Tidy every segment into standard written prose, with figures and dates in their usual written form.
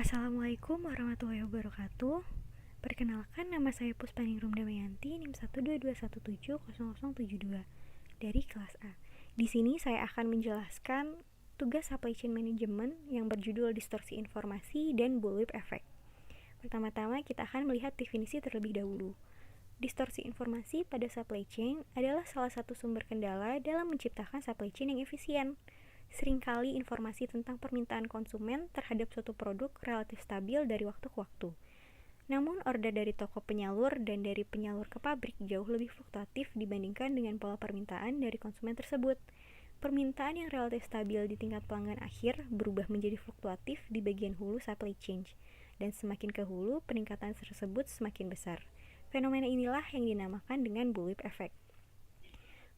Assalamualaikum warahmatullahi wabarakatuh. Perkenalkan, nama saya Puspaningrum Damayanti, NIM 122170072 dari kelas A. Di sini saya akan menjelaskan tugas supply chain management yang berjudul distorsi informasi dan bullwhip effect. Pertama-tama kita akan melihat definisi terlebih dahulu. Distorsi informasi pada supply chain adalah salah satu sumber kendala dalam menciptakan supply chain yang efisien. Seringkali informasi tentang permintaan konsumen terhadap suatu produk relatif stabil dari waktu ke waktu. Namun, order dari toko penyalur dan dari penyalur ke pabrik jauh lebih fluktuatif dibandingkan dengan pola permintaan dari konsumen tersebut. Permintaan yang relatif stabil di tingkat pelanggan akhir berubah menjadi fluktuatif di bagian hulu supply chain, dan semakin ke hulu, peningkatan tersebut semakin besar. Fenomena inilah yang dinamakan dengan bullwhip effect.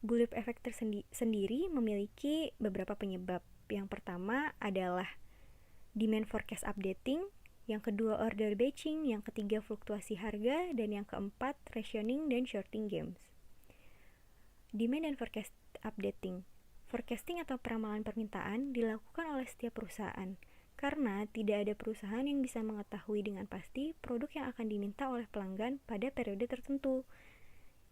Bullwhip effect sendiri memiliki beberapa penyebab. Yang pertama adalah demand forecast updating, yang kedua order batching, yang ketiga fluktuasi harga, dan yang keempat rationing dan shorting games. Demand dan forecast updating. Forecasting atau peramalan permintaan dilakukan oleh setiap perusahaan, karena tidak ada perusahaan yang bisa mengetahui dengan pasti produk yang akan diminta oleh pelanggan pada periode tertentu.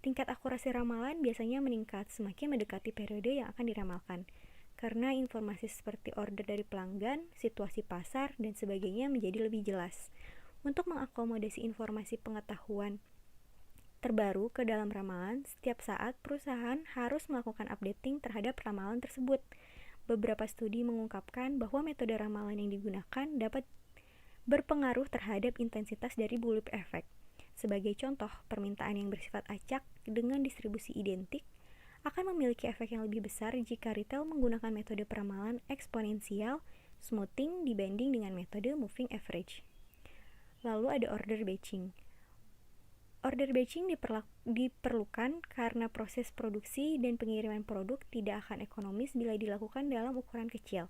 Tingkat akurasi ramalan biasanya meningkat semakin mendekati periode yang akan diramalkan, karena informasi seperti order dari pelanggan, situasi pasar, dan sebagainya menjadi lebih jelas. Untuk mengakomodasi informasi pengetahuan terbaru ke dalam ramalan, setiap saat perusahaan harus melakukan updating terhadap ramalan tersebut. Beberapa studi mengungkapkan bahwa metode ramalan yang digunakan dapat berpengaruh terhadap intensitas dari bullwhip effect. Sebagai contoh, permintaan yang bersifat acak dengan distribusi identik akan memiliki efek yang lebih besar jika retail menggunakan metode peramalan eksponensial smoothing dibanding dengan metode moving average. Lalu ada order batching. Order batching diperlukan karena proses produksi dan pengiriman produk tidak akan ekonomis bila dilakukan dalam ukuran kecil.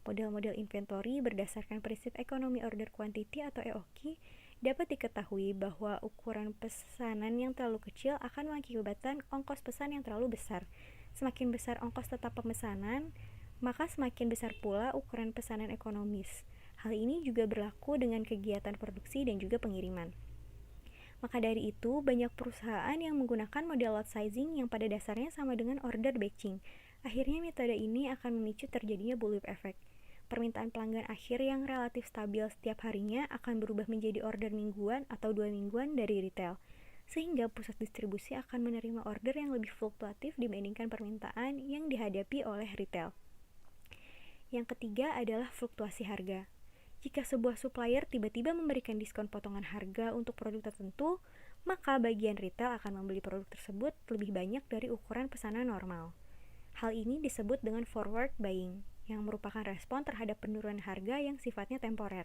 Model-model inventory berdasarkan prinsip ekonomi order quantity atau EOQ dapat diketahui bahwa ukuran pesanan yang terlalu kecil akan mengakibatkan ongkos pesan yang terlalu besar. Semakin besar ongkos tetap pemesanan, maka semakin besar pula ukuran pesanan ekonomis. Hal ini juga berlaku dengan kegiatan produksi dan juga pengiriman. Maka dari itu, banyak perusahaan yang menggunakan model lot sizing yang pada dasarnya sama dengan order batching. Akhirnya metode ini akan memicu terjadinya bullwhip effect. Permintaan pelanggan akhir yang relatif stabil setiap harinya akan berubah menjadi order mingguan atau 2 mingguan dari retail, sehingga pusat distribusi akan menerima order yang lebih fluktuatif dibandingkan permintaan yang dihadapi oleh retail. Yang ketiga adalah fluktuasi harga. Jika sebuah supplier tiba-tiba memberikan diskon potongan harga untuk produk tertentu, maka bagian retail akan membeli produk tersebut lebih banyak dari ukuran pesanan normal. Hal ini disebut dengan forward buying, yang merupakan respon terhadap penurunan harga yang sifatnya temporer.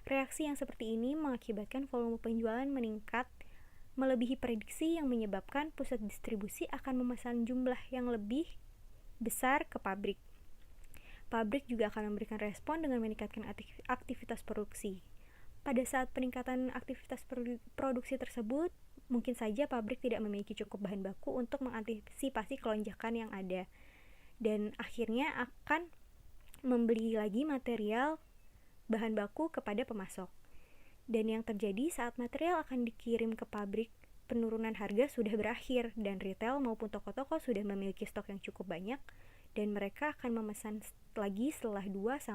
Reaksi yang seperti ini mengakibatkan volume penjualan meningkat melebihi prediksi yang menyebabkan pusat distribusi akan memesan jumlah yang lebih besar ke pabrik. Pabrik juga akan memberikan respon dengan meningkatkan aktivitas produksi. Pada saat peningkatan aktivitas produksi tersebut, mungkin saja pabrik tidak memiliki cukup bahan baku untuk mengantisipasi kelonjakan yang ada, dan akhirnya akan membeli lagi material bahan baku kepada pemasok. Dan yang terjadi saat material akan dikirim ke pabrik, penurunan harga sudah berakhir dan retail maupun toko-toko sudah memiliki stok yang cukup banyak dan mereka akan memesan lagi setelah 2-3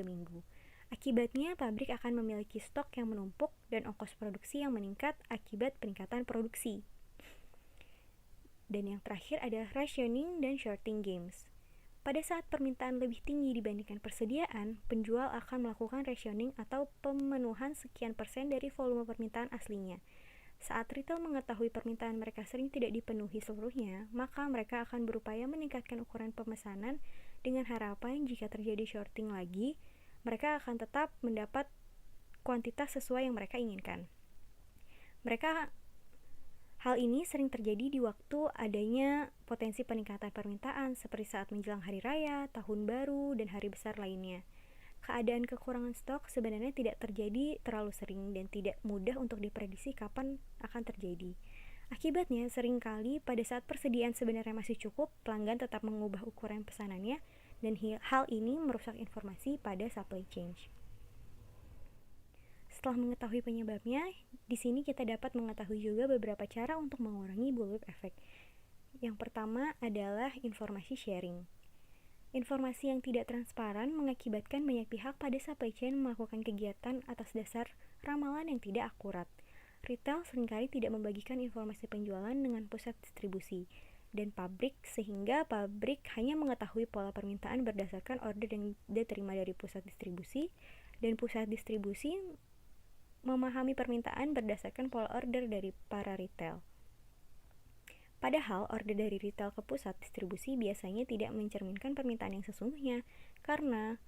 minggu. Akibatnya pabrik akan memiliki stok yang menumpuk dan ongkos produksi yang meningkat akibat peningkatan produksi. Dan yang terakhir adalah rationing dan shorting games. Pada saat permintaan lebih tinggi dibandingkan persediaan, penjual akan melakukan rationing atau pemenuhan sekian persen dari volume permintaan aslinya. Saat retail mengetahui permintaan mereka sering tidak dipenuhi seluruhnya, maka mereka akan berupaya meningkatkan ukuran pemesanan dengan harapan jika terjadi shorting lagi, mereka akan tetap mendapat kuantitas sesuai yang mereka inginkan. Hal ini sering terjadi di waktu adanya potensi peningkatan permintaan seperti saat menjelang hari raya, tahun baru, dan hari besar lainnya. Keadaan kekurangan stok sebenarnya tidak terjadi terlalu sering dan tidak mudah untuk diprediksi kapan akan terjadi. Akibatnya, seringkali pada saat persediaan sebenarnya masih cukup, pelanggan tetap mengubah ukuran pesanannya dan hal ini merusak informasi pada supply chain. Setelah mengetahui penyebabnya, di sini kita dapat mengetahui juga beberapa cara untuk mengurangi bullwhip effect. Yang pertama adalah informasi sharing. Informasi yang tidak transparan mengakibatkan banyak pihak pada supply chain melakukan kegiatan atas dasar ramalan yang tidak akurat. Retail seringkali tidak membagikan informasi penjualan dengan pusat distribusi dan pabrik, sehingga pabrik hanya mengetahui pola permintaan berdasarkan order yang diterima dari pusat distribusi, dan pusat distribusi memahami permintaan berdasarkan pola order dari para retail. Padahal order dari retail ke pusat distribusi biasanya tidak mencerminkan permintaan yang sesungguhnya karena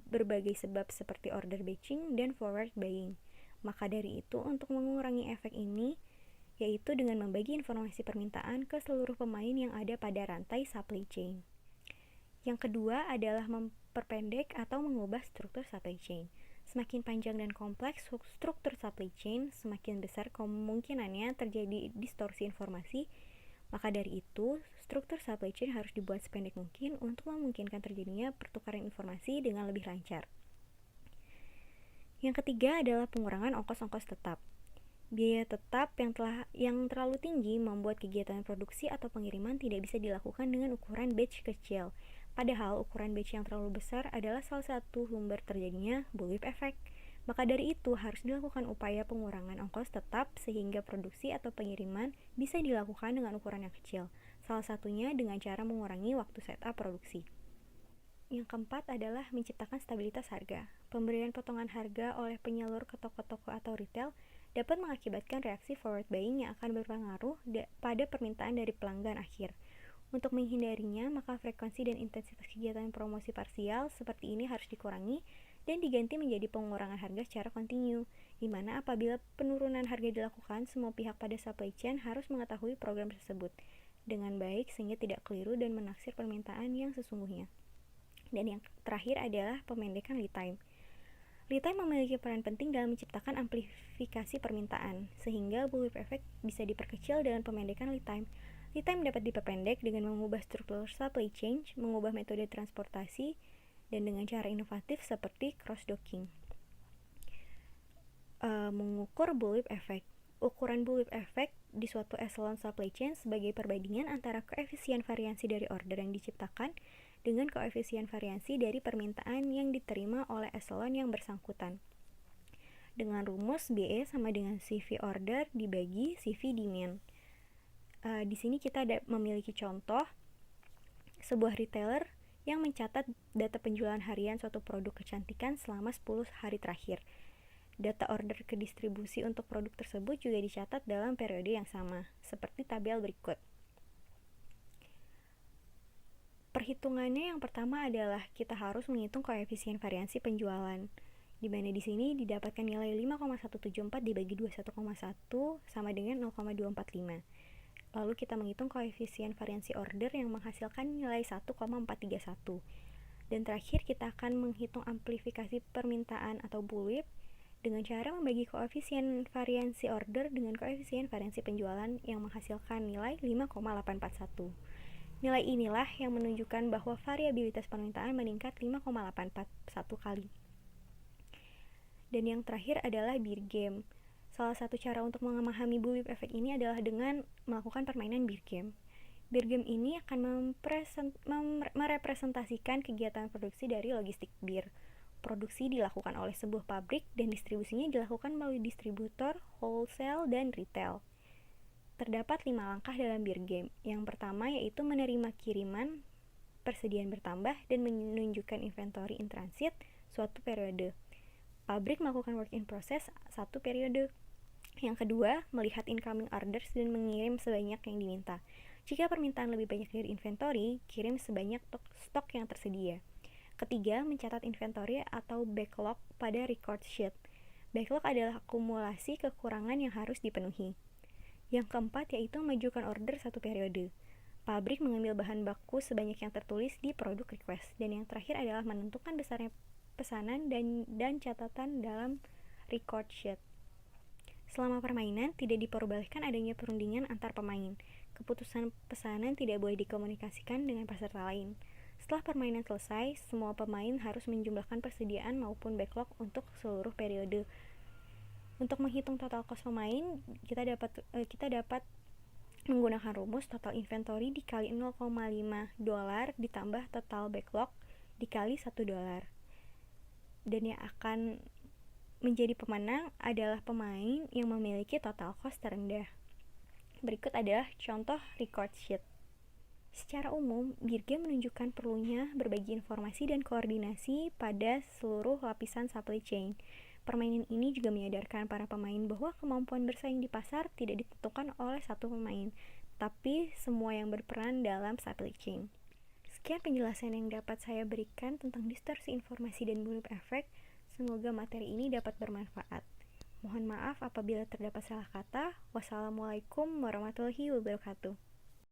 berbagai sebab seperti order batching dan forward buying. Maka dari itu, untuk mengurangi efek ini, yaitu dengan membagi informasi permintaan ke seluruh pemain yang ada pada rantai supply chain. Yang kedua adalah memperpendek atau mengubah struktur supply chain. Semakin panjang dan kompleks struktur supply chain, semakin besar kemungkinannya terjadi distorsi informasi. Maka dari itu, struktur supply chain harus dibuat sependek mungkin untuk memungkinkan terjadinya pertukaran informasi dengan lebih lancar. Yang ketiga adalah pengurangan ongkos-ongkos tetap. Biaya tetap yang terlalu tinggi membuat kegiatan produksi atau pengiriman tidak bisa dilakukan dengan ukuran batch kecil. Padahal ukuran batch yang terlalu besar adalah salah satu sumber terjadinya bullwhip effect. Maka dari itu harus dilakukan upaya pengurangan ongkos tetap sehingga produksi atau pengiriman bisa dilakukan dengan ukuran yang kecil. Salah satunya dengan cara mengurangi waktu setup produksi. Yang keempat adalah menciptakan stabilitas harga. Pemberian potongan harga oleh penyalur ke toko-toko atau retail dapat mengakibatkan reaksi forward buying yang akan berpengaruh pada permintaan dari pelanggan akhir. Untuk menghindarinya, maka frekuensi dan intensitas kegiatan promosi parsial seperti ini harus dikurangi dan diganti menjadi pengurangan harga secara kontinu, di mana apabila penurunan harga dilakukan, semua pihak pada supply chain harus mengetahui program tersebut dengan baik sehingga tidak keliru dan menaksir permintaan yang sesungguhnya. Dan yang terakhir adalah pemendekan lead time. Lead time memiliki peran penting dalam menciptakan amplifikasi permintaan, sehingga bullwhip effect bisa diperkecil dengan pemendekan lead time. Lead time dapat diperpendek dengan mengubah struktur supply chain, mengubah metode transportasi, dan dengan cara inovatif seperti cross-docking. Mengukur bullwhip effect. Ukuran bullwhip effect di suatu eselon supply chain sebagai perbandingan antara koefisien variansi dari order yang diciptakan dengan koefisien variansi dari permintaan yang diterima oleh eselon yang bersangkutan. Dengan rumus BE sama dengan CV order dibagi CV demand. Di sini kita memiliki contoh sebuah retailer yang mencatat data penjualan harian suatu produk kecantikan selama 10 hari terakhir. Data order ke distribusi untuk produk tersebut juga dicatat dalam periode yang sama, seperti tabel berikut. Perhitungannya yang pertama adalah kita harus menghitung koefisien variansi penjualan, di mana di sini didapatkan nilai 5,174 dibagi 21,1 sama dengan 0,245. Lalu kita menghitung koefisien variansi order yang menghasilkan nilai 1,431. Dan terakhir kita akan menghitung amplifikasi permintaan atau bullwhip dengan cara membagi koefisien variansi order dengan koefisien variansi penjualan yang menghasilkan nilai 5,841. Nilai inilah yang menunjukkan bahwa variabilitas permintaan meningkat 5,841 kali. Dan yang terakhir adalah beer game. Salah satu cara untuk memahami bullwhip effect ini adalah dengan melakukan permainan beer game. Beer game ini akan merepresentasikan kegiatan produksi dari logistik bir. Produksi dilakukan oleh sebuah pabrik dan distribusinya dilakukan melalui distributor, wholesale, dan retail. Terdapat 5 langkah dalam beer game. Yang pertama yaitu menerima kiriman, persediaan bertambah, dan menunjukkan inventory in transit suatu periode. Pabrik melakukan work in process satu periode. Yang kedua, melihat incoming orders dan mengirim sebanyak yang diminta. Jika permintaan lebih banyak dari inventory, kirim sebanyak stok yang tersedia. Ketiga, mencatat inventory atau backlog pada record sheet. Backlog adalah akumulasi kekurangan yang harus dipenuhi. Yang keempat yaitu mengajukan order satu periode. Pabrik mengambil bahan baku sebanyak yang tertulis di produk request. Dan yang terakhir adalah menentukan besarnya pesanan dan catatan dalam record sheet. Selama permainan, tidak diperbolehkan adanya perundingan antar pemain. Keputusan pesanan tidak boleh dikomunikasikan dengan peserta lain. Setelah permainan selesai, semua pemain harus menjumlahkan persediaan maupun backlog untuk seluruh periode. Untuk menghitung total cost pemain, kita dapat menggunakan rumus total inventory dikali 0,5 dolar ditambah total backlog dikali 1 dolar. Dan yang akan menjadi pemenang adalah pemain yang memiliki total cost terendah. Berikut adalah contoh record sheet. Secara umum, Beer Game menunjukkan perlunya berbagi informasi dan koordinasi pada seluruh lapisan supply chain. Permainan ini juga menyadarkan para pemain bahwa kemampuan bersaing di pasar tidak ditentukan oleh satu pemain, tapi semua yang berperan dalam supply chain. Sekian penjelasan yang dapat saya berikan tentang distorsi informasi dan bullwhip effect. Semoga materi ini dapat bermanfaat. Mohon maaf apabila terdapat salah kata. Wassalamualaikum warahmatullahi wabarakatuh.